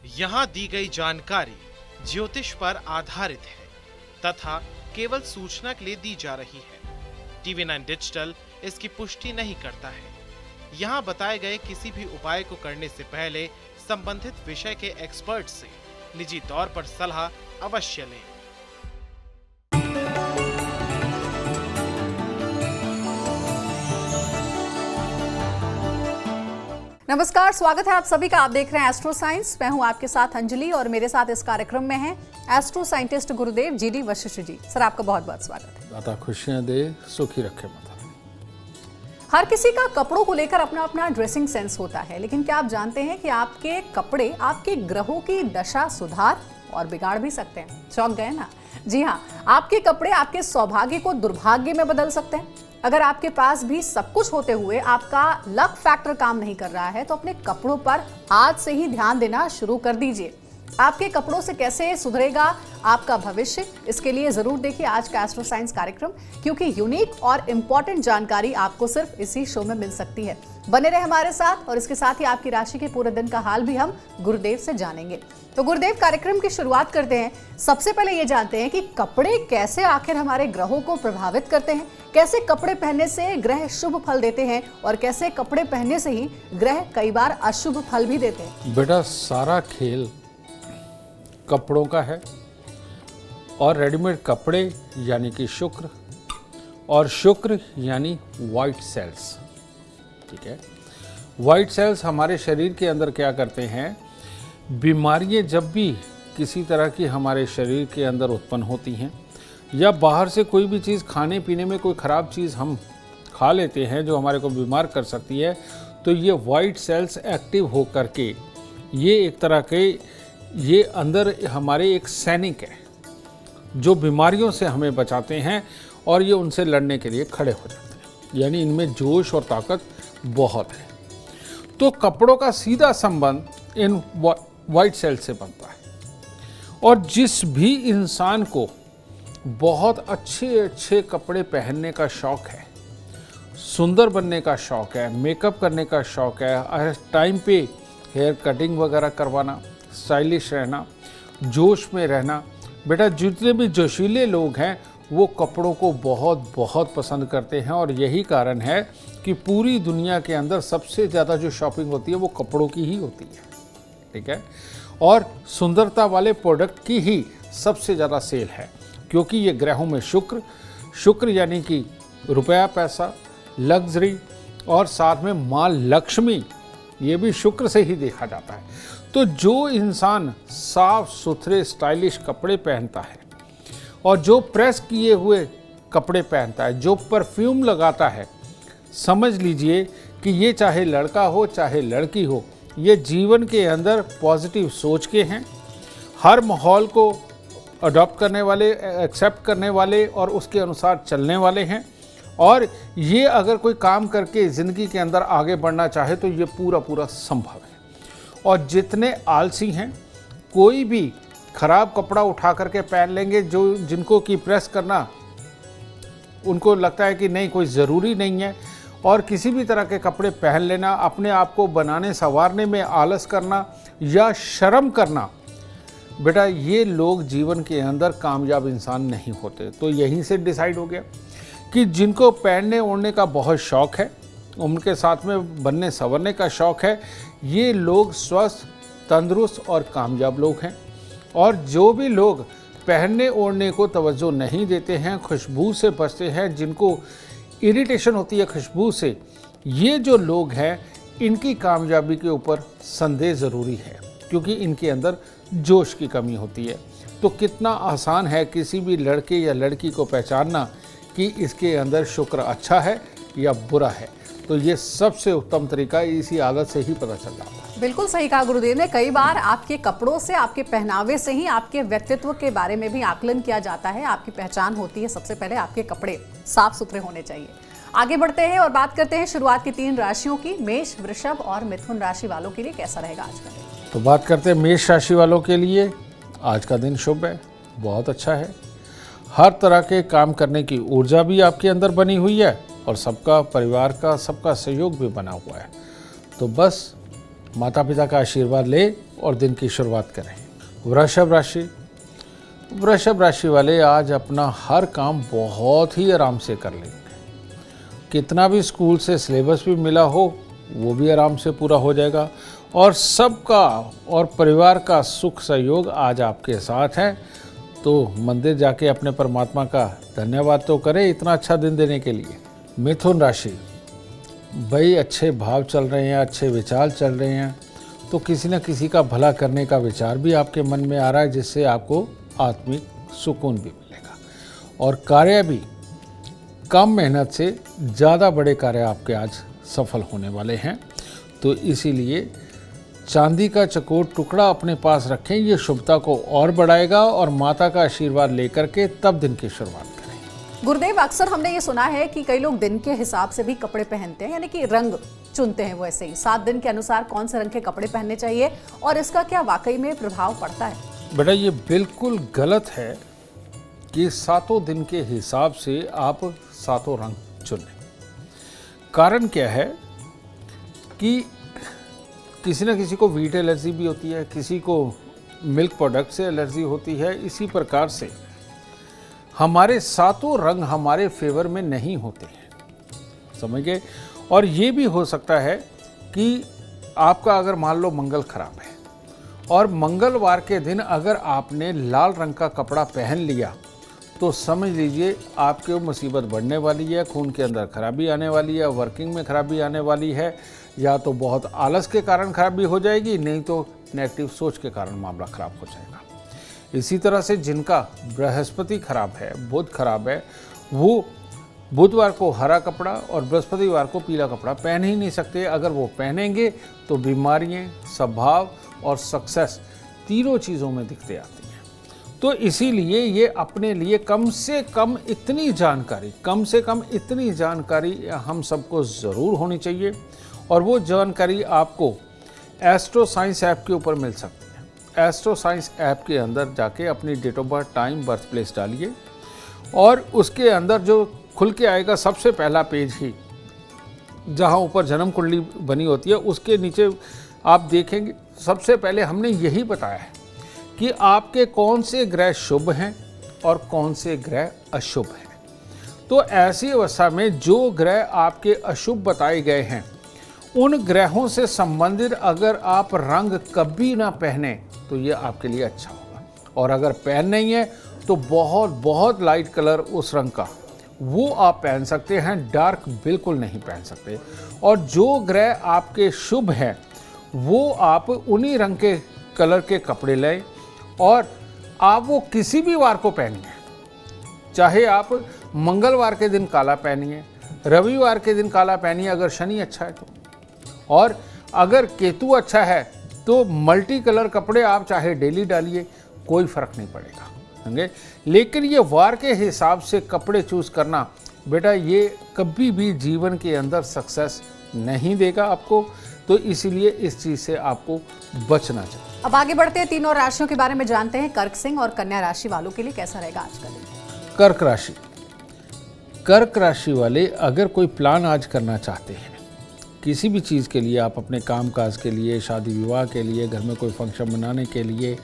यहाँ दी गई जानकारी ज्योतिष पर आधारित है तथा केवल सूचना के लिए दी जा रही है। टीवी 9 डिजिटल इसकी पुष्टि नहीं करता है। यहाँ बताए गए किसी भी उपाय को करने से पहले संबंधित विषय के एक्सपर्ट से निजी तौर पर सलाह अवश्य लें। नमस्कार, स्वागत है आप सभी का। आप देख रहे हैं एस्ट्रो साइंस। मैं हूं आपके साथ अंजलि और मेरे साथ इस कार्यक्रम में हैं एस्ट्रो साइंटिस्ट गुरुदेव जीडी वशिष्ठ जी। सर, आपका बहुत बहुत स्वागत है। दाता खुशियां दे, सुखी रखे माता। हर किसी का कपड़ों को लेकर अपना अपना ड्रेसिंग सेंस होता है, लेकिन क्या आप जानते हैं कि आपके कपड़े आपके ग्रहों की दशा सुधार और बिगाड़ भी सकते हैं? चौंक गए ना? जी हाँ, आपके कपड़े आपके सौभाग्य को दुर्भाग्य में बदल सकते हैं। अगर आपके पास भी सब कुछ होते हुए आपका लक फैक्टर काम नहीं कर रहा है तो अपने कपड़ों पर आज से ही ध्यान देना शुरू कर दीजिए। आपके कपड़ों से कैसे सुधरेगा आपका भविष्य, इसके लिए जरूर देखिए आज का एस्ट्रो साइंस कार्यक्रम, क्योंकि यूनिक और इम्पोर्टेंट जानकारी आपको सिर्फ इसी शो में मिल सकती है। बने रहे हमारे साथ और इसके साथ ही आपकी राशि के पूरे दिन का हाल भी हम गुरुदेव से जानेंगे। तो गुरुदेव, कार्यक्रम की शुरुआत करते हैं। सबसे पहले ये जानते हैं कि कपड़े कैसे आखिर हमारे ग्रहों को प्रभावित करते हैं, कैसे कपड़े पहनने से ग्रह शुभ फल देते हैं और कैसे कपड़े पहनने से ही ग्रह कई बार अशुभ फल भी देते हैं। बेटा, सारा खेल कपड़ों का है और रेडीमेड कपड़े यानी कि शुक्र और शुक्र यानी वाइट सेल्स। ठीक है, वाइट सेल्स हमारे शरीर के अंदर क्या करते हैं? बीमारियां जब भी किसी तरह की हमारे शरीर के अंदर उत्पन्न होती हैं या बाहर से कोई भी चीज़ खाने पीने में कोई ख़राब चीज़ हम खा लेते हैं जो हमारे को बीमार कर सकती है, तो ये वाइट सेल्स एक्टिव हो करके ये एक तरह के ये अंदर हमारे एक सैनिक है जो बीमारियों से हमें बचाते हैं और ये उनसे लड़ने के लिए खड़े हो जाते हैं। यानी इनमें जोश और ताकत बहुत है। तो कपड़ों का सीधा संबंध इन वाइट सेल्स से बनता है और जिस भी इंसान को बहुत अच्छे अच्छे कपड़े पहनने का शौक है, सुंदर बनने का शौक है, मेकअप करने का शौक है, टाइम पे हेयर कटिंग वगैरह करवाना, स्टाइलिश रहना, जोश में रहना, बेटा जितने भी जोशीले लोग हैं वो कपड़ों को बहुत बहुत पसंद करते हैं और यही कारण है कि पूरी दुनिया के अंदर सबसे ज़्यादा जो शॉपिंग होती है वो कपड़ों की ही होती है। ठीक है, और सुंदरता वाले प्रोडक्ट की ही सबसे ज़्यादा सेल है, क्योंकि ये ग्रहों में शुक्र यानी कि रुपया पैसा, लग्जरी और साथ में माँ लक्ष्मी, ये भी शुक्र से ही देखा जाता है। तो जो इंसान साफ सुथरे स्टाइलिश कपड़े पहनता है और जो प्रेस किए हुए कपड़े पहनता है, जो परफ्यूम लगाता है, समझ लीजिए कि ये चाहे लड़का हो चाहे लड़की हो, ये जीवन के अंदर पॉजिटिव सोच के हैं, हर माहौल को अडॉप्ट करने वाले, एक्सेप्ट करने वाले और उसके अनुसार चलने वाले हैं। और ये अगर कोई काम करके ज़िंदगी के अंदर आगे बढ़ना चाहे तो ये पूरा पूरा संभव है। और जितने आलसी हैं, कोई भी ख़राब कपड़ा उठा करके पहन लेंगे, जो जिनको कि प्रेस करना उनको लगता है कि नहीं कोई ज़रूरी नहीं है, और किसी भी तरह के कपड़े पहन लेना, अपने आप को बनाने संवारने में आलस करना या शर्म करना, बेटा ये लोग जीवन के अंदर कामयाब इंसान नहीं होते। तो यहीं से डिसाइड हो गया कि जिनको पहनने ओढ़ने का बहुत शौक़ है, उनके साथ में बनने संवरने का शौक़ है, ये लोग स्वस्थ, तंदुरुस्त और कामयाब लोग हैं। और जो भी लोग पहनने ओढ़ने को तवज्जो नहीं देते हैं, खुशबू से बचते हैं, जिनको इरिटेशन होती है खुशबू से, ये जो लोग हैं इनकी कामयाबी के ऊपर संदेह ज़रूरी है, क्योंकि इनके अंदर जोश की कमी होती है। तो कितना आसान है किसी भी लड़के या लड़की को पहचानना कि इसके अंदर शुक्र अच्छा है या बुरा है। तो ये सबसे उत्तम तरीका इसी आदत से ही पता चल जाता है। बिल्कुल सही कहा गुरुदेव ने। कई बार आपके कपड़ों से, आपके पहनावे से ही आपके व्यक्तित्व के बारे में भी आकलन किया जाता है, आपकी पहचान होती है। सबसे पहले आपके कपड़े साफ सुथरे होने चाहिए। आगे बढ़ते हैं और बात करते हैं शुरुआत की 3 राशियों की। मेष, वृषभ और मिथुन राशि वालों के लिए कैसा रहेगा आज का दिन? तो बात करते हैं मेष राशि वालों के लिए। आज का दिन शुभ है, बहुत अच्छा है। हर तरह के काम करने की ऊर्जा भी आपके अंदर बनी हुई है और सबका, परिवार का सबका सहयोग भी बना हुआ है। तो बस माता पिता का आशीर्वाद ले और दिन की शुरुआत करें। वृषभ राशि, वृषभ राशि वाले आज अपना हर काम बहुत ही आराम से कर लेंगे। कितना भी स्कूल से सिलेबस भी मिला हो वो भी आराम से पूरा हो जाएगा और सबका और परिवार का सुख सहयोग आज आपके साथ है। तो मंदिर जाके अपने परमात्मा का धन्यवाद तो करें इतना अच्छा दिन देने के लिए। मिथुन राशि, भाई अच्छे भाव चल रहे हैं, अच्छे विचार चल रहे हैं, तो किसी न किसी का भला करने का विचार भी आपके मन में आ रहा है, जिससे आपको आत्मिक सुकून भी मिलेगा और कार्य भी कम मेहनत से ज़्यादा बड़े कार्य आपके आज सफल होने वाले हैं। तो इसीलिए चांदी का चकोर टुकड़ा अपने पास रखें, ये शुभता को और बढ़ाएगा और माता का आशीर्वाद लेकर के तब दिन की शुरुआत करें। गुरुदेव, अक्सर हमने ये सुना है कि कई लोग दिन के हिसाब से भी कपड़े पहनते हैं, यानी कि रंग चुनते हैं। वैसे ही 7 दिन के अनुसार कौन से रंग के कपड़े पहनने चाहिए और इसका क्या वाकई में प्रभाव पड़ता है? बेटा, ये बिल्कुल गलत है कि 7 दिन के हिसाब से आप 7 रंग चुनें। कारण क्या है कि किसी न किसी को वीट एलर्जी भी होती है, किसी को मिल्क प्रोडक्ट से एलर्जी होती है। इसी प्रकार से हमारे 7 रंग हमारे फेवर में नहीं होते हैं, समझ गए। और ये भी हो सकता है कि आपका अगर मान लो मंगल खराब है और मंगलवार के दिन अगर आपने लाल रंग का कपड़ा पहन लिया तो समझ लीजिए आपके मुसीबत बढ़ने वाली है, खून के अंदर खराबी आने वाली है, वर्किंग में खराबी आने वाली है, या तो बहुत आलस के कारण खराबी हो जाएगी, नहीं तो नेगेटिव सोच के कारण मामला खराब हो जाएगा। इसी तरह से जिनका बृहस्पति खराब है, बुध खराब है, वो बुधवार को हरा कपड़ा और बृहस्पतिवार को पीला कपड़ा पहन ही नहीं सकते। अगर वो पहनेंगे तो बीमारियाँ, स्वभाव और सक्सेस तीनों चीज़ों में दिखते आती हैं। तो इसीलिए ये अपने लिए कम से कम इतनी जानकारी हम सबको ज़रूर होनी चाहिए और वो जानकारी आपको एस्ट्रो साइंस ऐप के ऊपर मिल सकती है। एस्ट्रो साइंस ऐप के अंदर जाके अपनी date of birth, time, birth place डालिए और उसके अंदर जो खुल के आएगा सबसे पहला पेज ही जहाँ ऊपर जन्म कुंडली बनी होती है, उसके नीचे आप देखेंगे सबसे पहले हमने यही बताया है कि आपके कौन से ग्रह शुभ हैं और कौन से ग्रह अशुभ हैं। तो ऐसी अवस्था में जो ग्रह आपके अशुभ बताए गए हैं उन ग्रहों से संबंधित अगर आप रंग कभी ना पहने तो ये आपके लिए अच्छा होगा, और अगर पहन नहीं है तो बहुत लाइट कलर उस रंग का वो आप पहन सकते हैं, डार्क बिल्कुल नहीं पहन सकते। और जो ग्रह आपके शुभ हैं वो आप उन्हीं रंग के कलर के कपड़े लें और आप वो किसी भी वार को पहनिए। चाहे आप मंगलवार के दिन काला पहनिए, रविवार के दिन काला पहनिए अगर शनि अच्छा है तो, और अगर केतु अच्छा है तो मल्टी कलर कपड़े आप चाहे डेली डालिए, कोई फर्क नहीं पड़ेगा, समझे। लेकिन ये वार के हिसाब से कपड़े चूज करना बेटा ये कभी भी जीवन के अंदर सक्सेस नहीं देगा आपको। तो इसीलिए इस चीज से आपको बचना चाहिए। अब आगे बढ़ते हैं, तीनों राशियों के बारे में जानते हैं। कर्क सिंह और कन्या राशि वालों के लिए कैसा रहेगा आज का दिन? कर्क राशि, कर्क राशि वाले अगर कोई प्लान आज करना चाहते हैं किसी भी चीज़ के लिए, आप अपने कामकाज के लिए, शादी विवाह के लिए, घर में कोई फंक्शन मनाने के लिए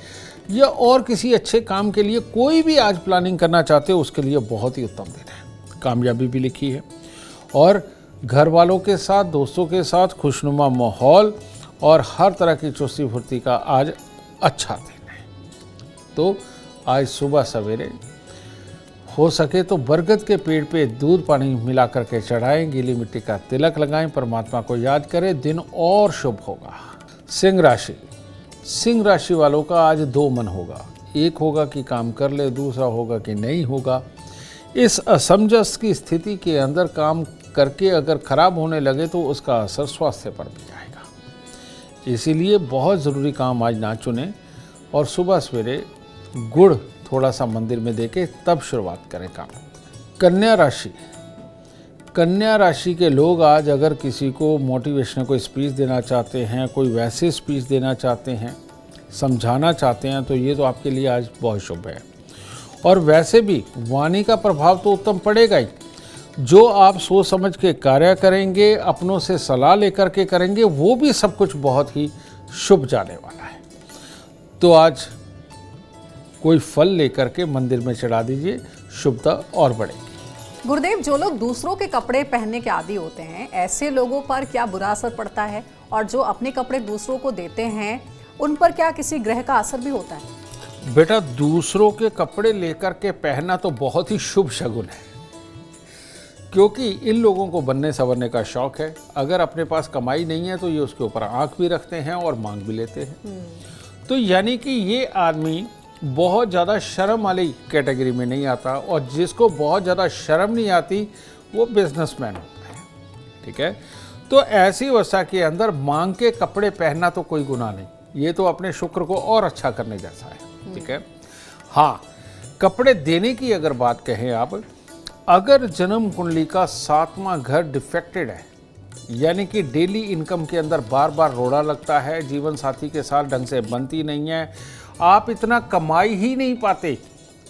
या और किसी अच्छे काम के लिए कोई भी आज प्लानिंग करना चाहते हो, उसके लिए बहुत ही उत्तम दिन है। कामयाबी भी लिखी है और घर वालों के साथ, दोस्तों के साथ खुशनुमा माहौल और हर तरह की चुस्ती फुर्ती का आज अच्छा दिन है। तो आज सुबह सवेरे हो सके तो बरगद के पेड़ पे दूध पानी मिला करके चढ़ाएं, गीली मिट्टी का तिलक लगाएं, परमात्मा को याद करें, दिन और शुभ होगा। सिंह राशि, सिंह राशि वालों का आज 2 मन होगा, एक होगा कि काम कर ले, दूसरा होगा कि नहीं होगा। इस असमंजस की स्थिति के अंदर काम करके अगर खराब होने लगे तो उसका असर स्वास्थ्य पर भी आएगा। इसीलिए बहुत ज़रूरी काम आज ना चुनें और सुबह सवेरे गुड़ थोड़ा सा मंदिर में देके तब शुरुआत करें काम। कन्या राशि, कन्या राशि के लोग आज अगर किसी को मोटिवेशनल कोई स्पीच देना चाहते हैं, कोई वैसे स्पीच देना चाहते हैं, समझाना चाहते हैं, तो ये तो आपके लिए आज बहुत शुभ है। और वैसे भी वाणी का प्रभाव तो उत्तम पड़ेगा ही। जो आप सोच समझ के कार्य करेंगे, अपनों से सलाह लेकर के करेंगे, वो भी सब कुछ बहुत ही शुभ जाने वाला है। तो आज कोई फल लेकर के मंदिर में चढ़ा दीजिए, शुभता और बढ़ेगी। गुरुदेव, जो लोग दूसरों के कपड़े पहनने के आदी होते हैं, ऐसे लोगों पर क्या बुरा असर पड़ता है? और जो अपने कपड़े दूसरों को देते हैं, उन पर क्या किसी ग्रह का असर भी होता है? बेटा, दूसरों के कपड़े लेकर के पहनना तो बहुत ही शुभ शगुन है, क्योंकि इन लोगों को बनने संवरने का शौक है। अगर अपने पास कमाई नहीं है तो ये उसके ऊपर आंख भी रखते हैं और मांग भी लेते हैं। तो यानी कि ये आदमी बहुत ज़्यादा शर्म वाली कैटेगरी में नहीं आता, और जिसको बहुत ज़्यादा शर्म नहीं आती वो बिजनेसमैन होता है। ठीक है, तो ऐसी अवस्था के अंदर मांग के कपड़े पहनना तो कोई गुनाह नहीं, ये तो अपने शुक्र को और अच्छा करने जैसा है। ठीक है, हाँ, कपड़े देने की अगर बात कहें आप, अगर जन्म कुंडली का 7वां घर डिफेक्टेड है, यानी कि डेली इनकम के अंदर बार बार रोड़ा लगता है, जीवन साथी के साथ ढंग से बनती नहीं है, आप इतना कमाई ही नहीं पाते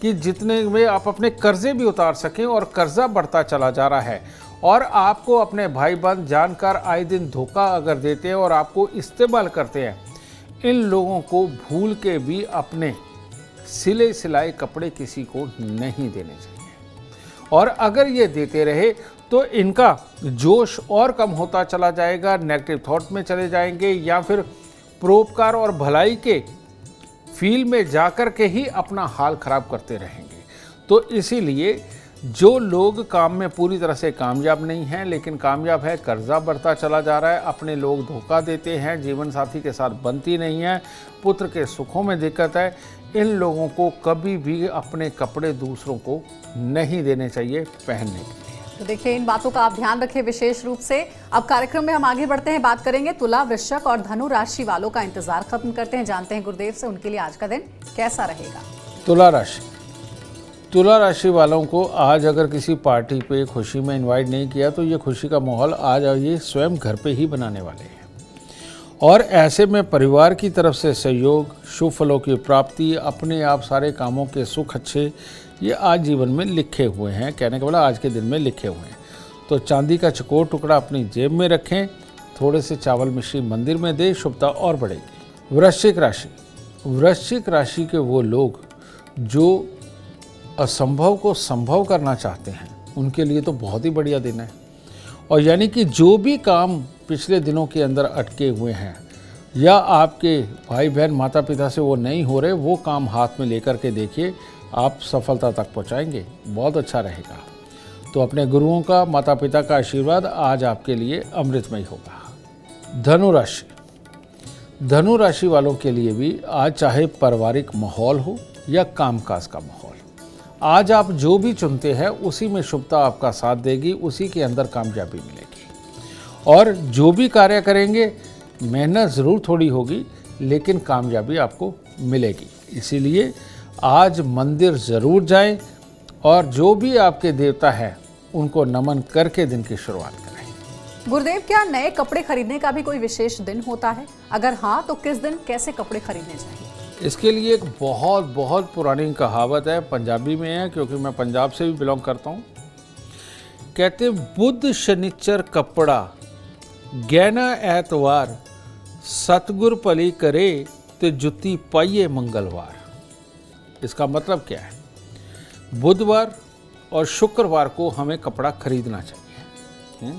कि जितने में आप अपने कर्जे भी उतार सकें, और कर्जा बढ़ता चला जा रहा है, और आपको अपने भाई बंद जानकर आए दिन धोखा अगर देते हैं और आपको इस्तेमाल करते हैं, इन लोगों को भूल के भी अपने सिले सिलाए कपड़े किसी को नहीं देने चाहिए। और अगर ये देते रहे तो इनका जोश और कम होता चला जाएगा, नेगेटिव थॉट में चले जाएंगे, या फिर परोपकार और भलाई के फील्ड में जाकर के ही अपना हाल खराब करते रहेंगे। तो इसीलिए जो लोग काम में पूरी तरह से कामयाब नहीं हैं, लेकिन कामयाब है, कर्जा बढ़ता चला जा रहा है, अपने लोग धोखा देते हैं, जीवन साथी के साथ बनती नहीं है, पुत्र के सुखों में दिक्कत है, इन लोगों को कभी भी अपने कपड़े दूसरों को नहीं देने चाहिए पहनने के लिए। तो देखिए, इन बातों का आप ध्यान रखें विशेष रूप से। अब कार्यक्रम में हम आगे बढ़ते हैं, बात करेंगे तुला, वृश्चिक और धनु राशि वालों का इंतजार खत्म करते हैं, जानते हैं गुरुदेव से उनके लिए आज का दिन कैसा रहेगा। तुला राशि वालों को आज अगर किसी पार्टी पे खुशी में इनवाइट नहीं किया तो ये खुशी का माहौल आज ये स्वयं घर पे ही बनाने वाले हैं, और ऐसे में परिवार की तरफ से सहयोग, शुभ फलों की प्राप्ति, अपने आप सारे कामों के सुख अच्छे, ये आज जीवन में लिखे हुए हैं। कहने का मतलब आज के दिन में लिखे हुए हैं। तो चांदी का चकोर टुकड़ा अपनी जेब में रखें, थोड़े से चावल मिश्री मंदिर में दें, शुभता और बढ़ेगी। वृश्चिक राशि के वो लोग जो असंभव को संभव करना चाहते हैं, उनके लिए तो बहुत ही बढ़िया दिन है। और यानी कि जो भी काम पिछले दिनों के अंदर अटके हुए हैं, या आपके भाई बहन माता पिता से वो नहीं हो रहे, वो काम हाथ में लेकर के देखिए, आप सफलता तक पहुंचाएंगे, बहुत अच्छा रहेगा। तो अपने गुरुओं का, माता पिता का आशीर्वाद आज आपके लिए अमृतमय होगा। धनु राशि वालों के लिए भी आज चाहे पारिवारिक माहौल हो या कामकाज का माहौल, आज आप जो भी चुनते हैं उसी में शुभता आपका साथ देगी, उसी के अंदर कामयाबी मिलेगी। और जो भी कार्य करेंगे, मेहनत ज़रूर थोड़ी होगी, लेकिन कामयाबी आपको मिलेगी। इसीलिए आज मंदिर ज़रूर जाएं, और जो भी आपके देवता हैं उनको नमन करके दिन की शुरुआत करें। गुरुदेव, क्या नए कपड़े खरीदने का भी कोई विशेष दिन होता है? अगर हाँ, तो किस दिन कैसे कपड़े खरीदने चाहिए? इसके लिए एक बहुत बहुत पुरानी कहावत है, पंजाबी में है, क्योंकि मैं पंजाब से भी बिलोंग करता हूँ। कहते बुध शनिचर कपड़ा, गहना ऐतवार, सतगुर भली करे ते जुत्ती पाइए मंगलवार। इसका मतलब क्या है? बुधवार और शुक्रवार को हमें कपड़ा खरीदना चाहिए,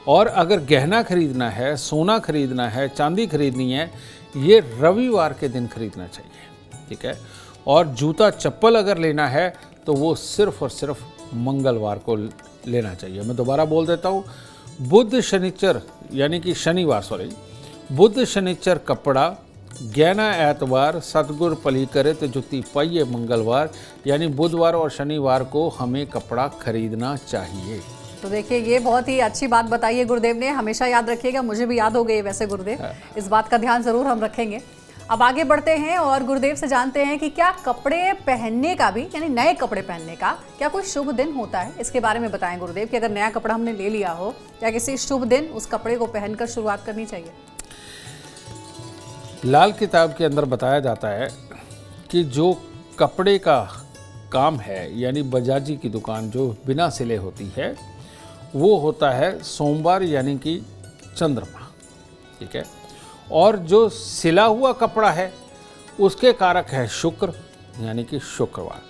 और अगर गहना खरीदना है, सोना खरीदना है, चांदी खरीदनी है, ये रविवार के दिन खरीदना चाहिए। ठीक है, और जूता चप्पल अगर लेना है तो वो सिर्फ और सिर्फ मंगलवार को लेना चाहिए। मैं दोबारा बोल देता हूँ, बुध शनिचर यानी कि शनिवार, बुध शनिचर कपड़ा, गहना ऐतवार, सतगुर पली करे तो जुत्ती पाइए मंगलवार, यानी बुधवार और शनिवार को हमें कपड़ा खरीदना चाहिए। तो देखिए, ये बहुत ही अच्छी बात बताई है गुरुदेव ने, हमेशा याद रखिएगा, मुझे भी याद हो गई वैसे गुरुदेव, इस बात का ध्यान जरूर हम रखेंगे। अब आगे बढ़ते हैं और गुरुदेव से जानते हैं कि क्या कपड़े पहनने का भी, यानी नए कपड़े पहनने का क्या कोई शुभ दिन होता है? इसके बारे में बताएं गुरुदेव, कि अगर नया कपड़ा हमने ले लिया हो, क्या किसी शुभ दिन उस कपड़े को पहनकर शुरुआत करनी चाहिए? लाल किताब के अंदर बताया जाता है कि जो कपड़े का काम है, यानी बजाजी की दुकान जो बिना सिले होती है, वो होता है सोमवार यानी कि चंद्रमा। ठीक है, और जो सिला हुआ कपड़ा है उसके कारक है शुक्र यानी कि शुक्रवार।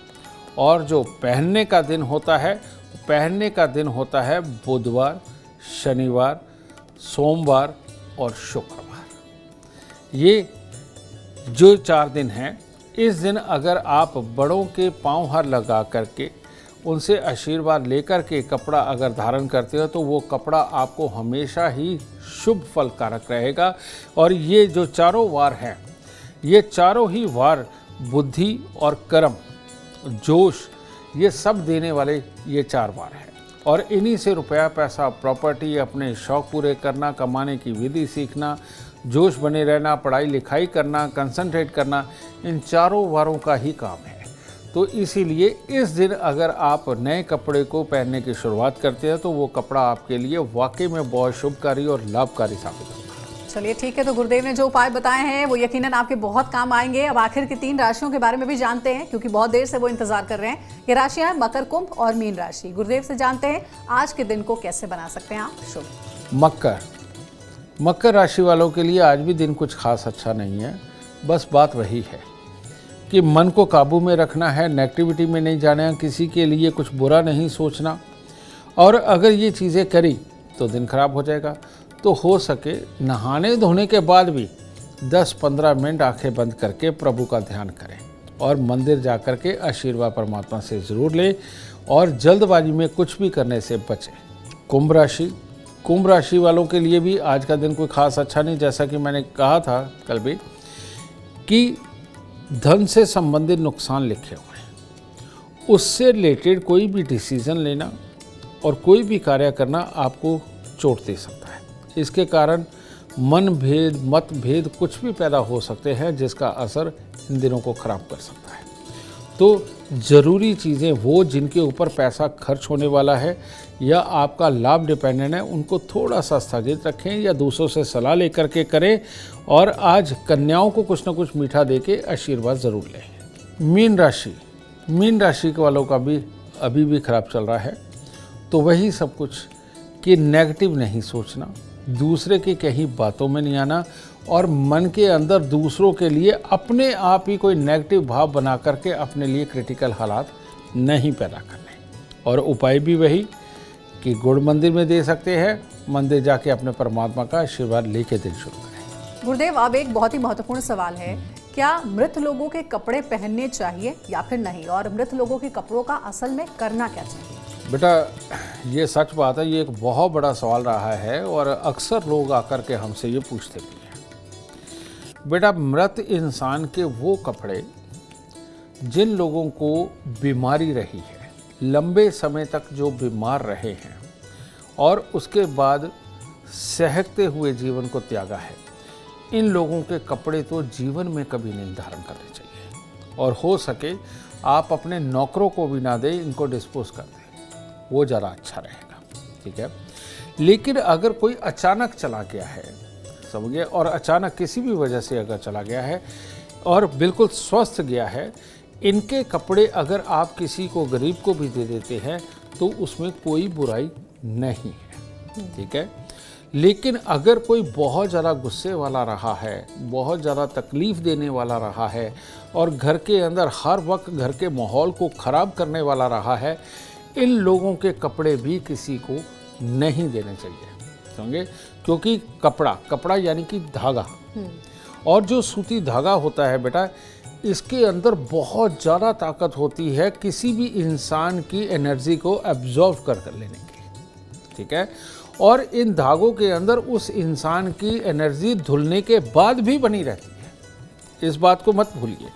और जो पहनने का दिन होता है, पहनने का दिन होता है बुधवार, शनिवार, सोमवार और शुक्रवार। ये जो 4 दिन हैं, इस दिन अगर आप बड़ों के पाँव हार लगा करके उनसे आशीर्वाद लेकर के कपड़ा अगर धारण करते हो तो वो कपड़ा आपको हमेशा ही शुभ फल कारक रहेगा। और ये जो चारों वार हैं, ये चारों ही वार बुद्धि और कर्म, जोश, ये सब देने वाले ये 4 वार हैं। और इन्हीं से रुपया, पैसा, प्रॉपर्टी, अपने शौक पूरे करना, कमाने की विधि सीखना, जोश बने रहना, पढ़ाई लिखाई करना, कंसंट्रेट करना, इन चारों वारों का ही काम है। तो इसीलिए इस दिन अगर आप नए कपड़े को पहनने की शुरुआत करते हैं तो वो कपड़ा आपके लिए वाकई में बहुत शुभकारी और लाभकारी साबित होगा। चलिए ठीक है, तो गुरुदेव ने जो उपाय बताए हैं वो यकीनन आपके बहुत काम आएंगे। अब आखिर की 3 राशियों के बारे में भी जानते हैं, क्योंकि बहुत देर से वो इंतजार कर रहे हैं। ये राशियां हैं मकर, कुंभ और मीन राशि। गुरुदेव से जानते हैं आज के दिन को कैसे बना सकते हैं आप शुभ। मकर राशि वालों के लिए आज भी दिन कुछ खास अच्छा नहीं है। बस बात वही है कि मन को काबू में रखना है, नेगेटिविटी में नहीं जाना है, किसी के लिए कुछ बुरा नहीं सोचना। और अगर ये चीज़ें करी तो दिन खराब हो जाएगा। तो हो सके नहाने धोने के बाद भी 10-15 मिनट आंखें बंद करके प्रभु का ध्यान करें और मंदिर जा कर के आशीर्वाद परमात्मा से ज़रूर लें और जल्दबाजी में कुछ भी करने से बचें। कुंभ राशि वालों के लिए भी आज का दिन कोई खास अच्छा नहीं। जैसा कि मैंने कहा था कल भी कि धन से संबंधित नुकसान लिखे हुए हैं, उससे रिलेटेड कोई भी डिसीज़न लेना और कोई भी कार्य करना आपको चोट दे सकता है। इसके कारण मनभेद, मतभेद कुछ भी पैदा हो सकते हैं जिसका असर इन दिनों को ख़राब कर सकता है। तो ज़रूरी चीज़ें वो जिनके ऊपर पैसा खर्च होने वाला है या आपका लाभ डिपेंडेंट है, उनको थोड़ा सा स्थगित रखें या दूसरों से सलाह लेकर के करें। और आज कन्याओं को कुछ ना कुछ मीठा दे के आशीर्वाद ज़रूर लें। मीन राशि के वालों का भी अभी भी खराब चल रहा है। तो वही सब कुछ कि नेगेटिव नहीं सोचना, दूसरे की कहीं बातों में नहीं आना और मन के अंदर दूसरों के लिए अपने आप ही कोई नेगेटिव भाव बना करके अपने लिए क्रिटिकल हालात नहीं पैदा करने। और उपाय भी वही कि गुड़ मंदिर में दे सकते हैं, मंदिर जाके अपने परमात्मा का आशीर्वाद लेके दिन शुरू करें। गुरुदेव, अब एक बहुत ही महत्वपूर्ण सवाल है, क्या मृत लोगों के कपड़े पहनने चाहिए या फिर नहीं, और मृत लोगों के कपड़ों का असल में करना क्या चाहिए? बेटा, ये सच बात है, ये एक बहुत बड़ा सवाल रहा है और अक्सर लोग आकर के हमसे ये पूछते भी हैं। बेटा, मृत इंसान के वो कपड़े जिन लोगों को बीमारी रही है, लंबे समय तक जो बीमार रहे हैं और उसके बाद सहकते हुए जीवन को त्यागा है, इन लोगों के कपड़े तो जीवन में कभी नहीं धारण करने चाहिए। और हो सके आप अपने नौकरों को भी ना दें, इनको डिस्पोज कर दें, वो ज़रा अच्छा रहेगा। ठीक है। लेकिन अगर कोई अचानक चला गया है, समझिए, और अचानक किसी भी वजह से अगर चला गया है और बिल्कुल स्वस्थ गया है, इनके कपड़े अगर आप किसी को गरीब को भी दे देते हैं तो उसमें कोई बुराई नहीं है। ठीक है। लेकिन अगर कोई बहुत ज़्यादा गुस्से वाला रहा है, बहुत ज़्यादा तकलीफ़ देने वाला रहा है और घर के अंदर हर वक्त घर के माहौल को ख़राब करने वाला रहा है, इन लोगों के कपड़े भी किसी को नहीं देने चाहिए। समझे? क्योंकि कपड़ा यानी कि धागा, और जो सूती धागा होता है बेटा, इसके अंदर बहुत ज़्यादा ताकत होती है किसी भी इंसान की एनर्जी को एब्जॉर्व कर लेने की। ठीक है। और इन धागों के अंदर उस इंसान की एनर्जी धुलने के बाद भी बनी रहती है, इस बात को मत भूलिए।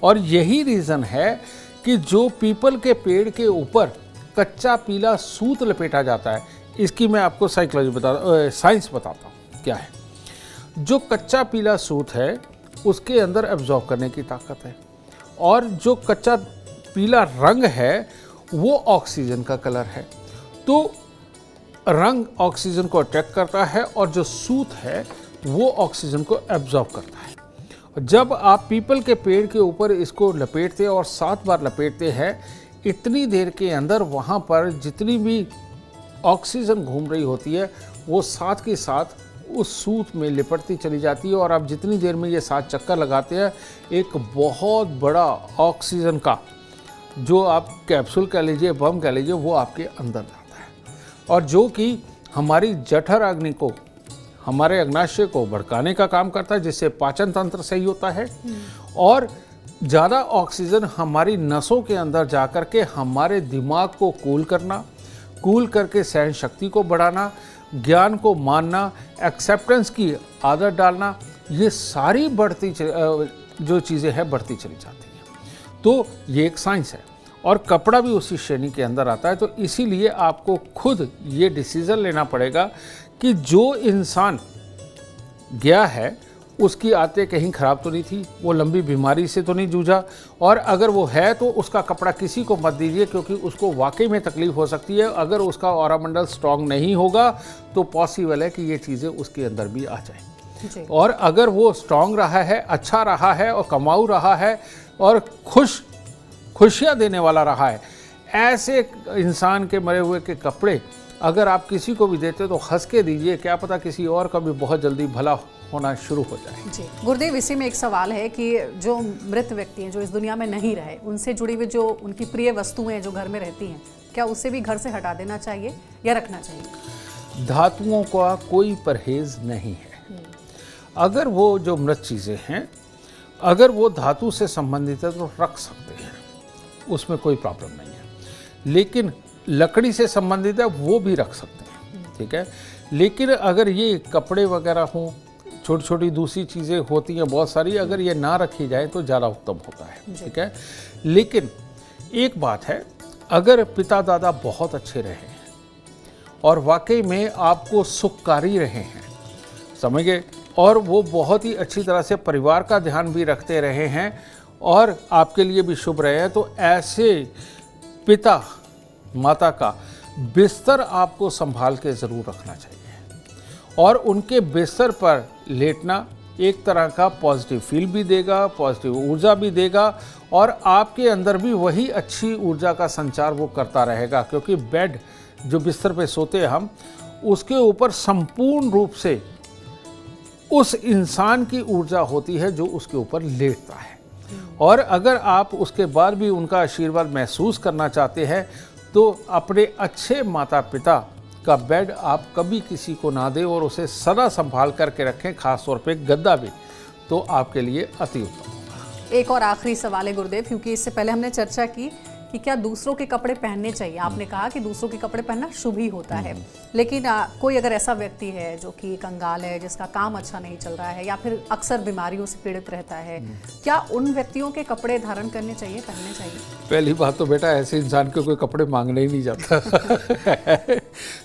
और यही रीज़न है कि जो पीपल के पेड़ के ऊपर कच्चा पीला सूत लपेटा जाता है, इसकी मैं आपको साइंस बताता हूँ क्या है। जो कच्चा पीला सूत है उसके अंदर एब्जॉर्ब करने की ताकत है, और जो कच्चा पीला रंग है वो ऑक्सीजन का कलर है। तो रंग ऑक्सीजन को अट्रैक्ट करता है और जो सूत है वो ऑक्सीजन को एब्जॉर्ब करता है। जब आप पीपल के पेड़ के ऊपर इसको लपेटते हैं और 7 बार लपेटते हैं, इतनी देर के अंदर वहाँ पर जितनी भी ऑक्सीजन घूम रही होती है वो साथ के साथ उस सूत में लिपटती चली जाती है और आप जितनी देर में ये 7 चक्कर लगाते हैं, एक बहुत बड़ा ऑक्सीजन का जो आप कैप्सूल कह लीजिए, बम कह लीजिए, वो आपके अंदर जाता है और जो कि हमारी जठर अग्नि को, हमारे अग्नाशय को भड़काने का काम करता है, जिससे पाचन तंत्र सही होता है और ज़्यादा ऑक्सीजन हमारी नसों के अंदर जाकर के हमारे दिमाग को कूल करना, कूल करके सहन शक्ति को बढ़ाना, ज्ञान को मानना, एक्सेप्टेंस की आदत डालना, ये सारी बढ़ती जो चीज़ें हैं बढ़ती चली जाती हैं। तो ये एक साइंस है और कपड़ा भी उसी श्रेणी के अंदर आता है। तो इसीलिए आपको खुद ये डिसीज़न लेना पड़ेगा कि जो इंसान गया है उसकी आदतें कहीं ख़राब तो नहीं थी, वो लंबी बीमारी से तो नहीं जूझा, और अगर वो है तो उसका कपड़ा किसी को मत दीजिए क्योंकि उसको वाकई में तकलीफ़ हो सकती है। अगर उसका ऑरा मंडल स्ट्रॉन्ग नहीं होगा तो पॉसिबल है कि ये चीज़ें उसके अंदर भी आ जाएं। और अगर वो स्ट्रॉन्ग रहा है, अच्छा रहा है और कमाऊ रहा है और खुशियाँ देने वाला रहा है, ऐसे इंसान के मरे हुए के कपड़े अगर आप किसी को भी देते तो हंस के दीजिए, क्या पता किसी और का भी बहुत जल्दी भला होना शुरू हो जाए। जी गुरुदेव, इसी में एक सवाल है कि जो मृत व्यक्ति हैं, जो इस दुनिया में नहीं रहे, उनसे जुड़ी हुई जो उनकी प्रिय वस्तुएं हैं जो घर में रहती हैं, क्या उसे भी घर से हटा देना चाहिए या रखना चाहिए? धातुओं का कोई परहेज नहीं है। अगर वो जो मृत चीज़ें हैं, अगर वो धातु से संबंधित है तो रख सकते हैं, उसमें कोई प्रॉब्लम नहीं है। लेकिन लकड़ी से संबंधित है वो भी रख सकते हैं, ठीक है। लेकिन अगर ये कपड़े वगैरह हों, छोटी छोटी दूसरी चीज़ें होती हैं बहुत सारी, अगर ये ना रखी जाए तो ज़्यादा उत्तम होता है, ठीक है। लेकिन एक बात है, अगर पिता दादा बहुत अच्छे रहे हैं और वाकई में आपको सुखकारी रहे हैं, समझ गए, और वो बहुत ही अच्छी तरह से परिवार का ध्यान भी रखते रहे हैं और आपके लिए भी शुभ रहे हैं, तो ऐसे पिता माता का बिस्तर आपको संभाल के ज़रूर रखना चाहिए। और उनके बिस्तर पर लेटना एक तरह का पॉजिटिव फील भी देगा, पॉजिटिव ऊर्जा भी देगा और आपके अंदर भी वही अच्छी ऊर्जा का संचार वो करता रहेगा, क्योंकि बेड जो बिस्तर पे सोते हैं हम, उसके ऊपर संपूर्ण रूप से उस इंसान की ऊर्जा होती है जो उसके ऊपर लेटता है। और अगर आप उसके बाद भी उनका आशीर्वाद महसूस करना चाहते हैं तो अपने अच्छे माता पिता का बेड आप कभी किसी को ना दें और उसे सदा संभाल करके रखें, खास तौर पे गद्दा भी, तो आपके लिए अति उत्तम होगा। एक और आखिरी सवाल है गुरुदेव, क्योंकि इससे पहले हमने चर्चा की कि क्या दूसरों के कपड़े पहनने चाहिए। आपने कहा कि दूसरों के कपड़े पहनना शुभ ही होता है, लेकिन कोई अगर ऐसा व्यक्ति है जो कि कंगाल है, जिसका काम अच्छा नहीं चल रहा है या फिर अक्सर बीमारियों से पीड़ित रहता है, क्या उन व्यक्तियों के कपड़े धारण करने चाहिए, पहनने चाहिए? पहली बात तो बेटा, ऐसे इंसान के कोई कपड़े मांगने ही नहीं जाता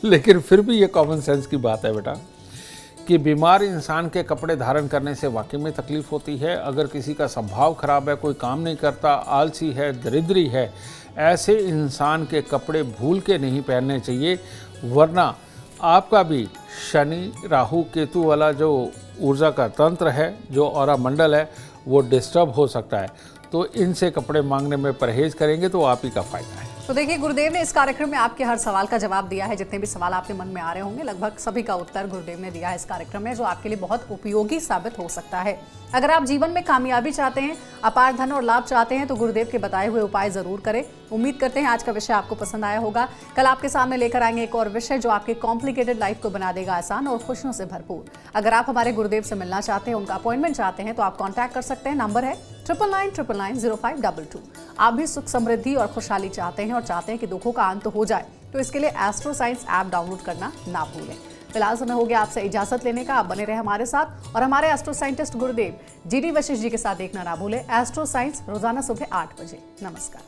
लेकिन फिर भी ये कॉमन सेंस की बात है बेटा कि बीमार इंसान के कपड़े धारण करने से वाकई में तकलीफ होती है। अगर किसी का स्वभाव खराब है, कोई काम नहीं करता, आलसी है, दरिद्री है, ऐसे इंसान के कपड़े भूल के नहीं पहनने चाहिए, वरना आपका भी शनि राहु केतु वाला जो ऊर्जा का तंत्र है, जो ऑरा मंडल है, वो डिस्टर्ब हो सकता है। तो इनसे कपड़े मांगने में परहेज करेंगे तो आप ही का फायदा है। तो देखिए, गुरुदेव ने इस कार्यक्रम में आपके हर सवाल का जवाब दिया है। जितने भी सवाल आपके मन में आ रहे होंगे, लगभग सभी का उत्तर गुरुदेव ने दिया है इस कार्यक्रम में, जो आपके लिए बहुत उपयोगी साबित हो सकता है। अगर आप जीवन में कामयाबी चाहते हैं, अपार धन और लाभ चाहते हैं, तो गुरुदेव के बताए हुए उपाय जरूर करें। उम्मीद करते हैं आज का विषय आपको पसंद आया होगा। कल आपके सामने लेकर आएंगे एक और विषय जो आपके कॉम्प्लिकेटेड लाइफ को बना देगा आसान और खुशियों से भरपूर। अगर आप हमारे गुरुदेव से मिलना चाहते हैं, उनका अपॉइंटमेंट चाहते हैं, तो आप कॉन्टैक्ट कर सकते हैं। नंबर है 9999900522। आप भी सुख समृद्धि और खुशहाली चाहते हैं और चाहते हैं कि दुखों का अंत हो जाए, तो इसके लिए एस्ट्रो साइंस ऐप डाउनलोड करना ना भूलें। फिलहाल समय हो गया आपसे इजाजत लेने का। आप बने रहे हमारे साथ और हमारे एस्ट्रो साइंटिस्ट गुरुदेव GD वशिष्ठ जी के साथ देखना ना भूलें। एस्ट्रो साइंस रोजाना सुबह 8 बजे। नमस्कार।